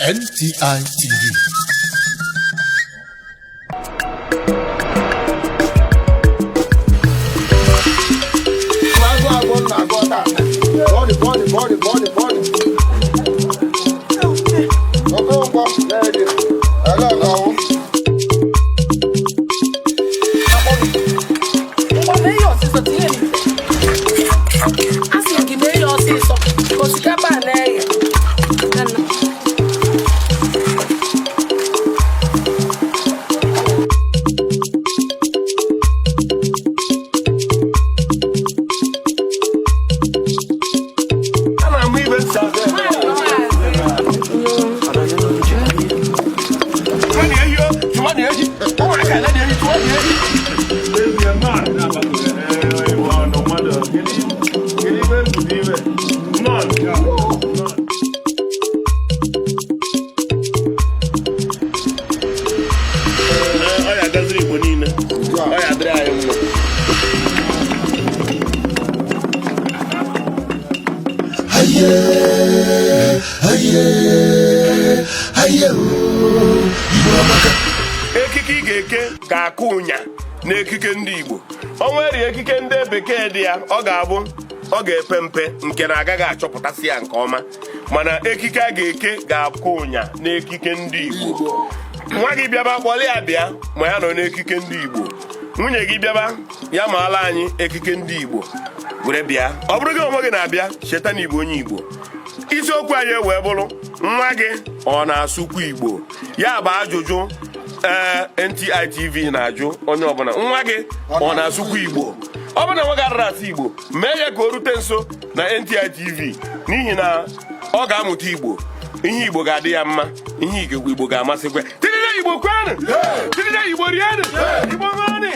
NTI TV. Ekike ga-eke ga-akụ ụnya n'ekike ndị Igbo. O nwere ekike ndị bekee dị ya, ọ ga-abụ ọ ga-epe mpe nke na-agaghị achọpụtasị ya nke ọma, mana ekike a ga-eke ga-akụ ụnya n'ekike ndị Igbo. Nwa gị bịaba kpọlị ya bịa ma ya nọ n'ekike ndị Igbo. Nwunye gị bịaba ya maala anyị ekike ndị Igbo were bịa. Ọ bụrụ gị onwe gị na-abịa cheta na Igbo onye Igbo. Isiokwu anyị wee bụrụ nwa gị ọ na-asụkwa Igbo. Ya bụ ajụjụ NTI TV na-ajụ onye ọbụla, nwa gị ọ na-asụkwa Igbo? Ọ bụ na nwa gị arara asụ Igbo, mee ya ka o rute nso na NTI TV, n'ihi na ọ ga-amụta Igbo. Ihe Igbo ga-adị ya mma, ihe Igbo ga-amasịkwa. Tidide Igbo kwanụ, tidide Igbo rienụ, Igbo nwanị.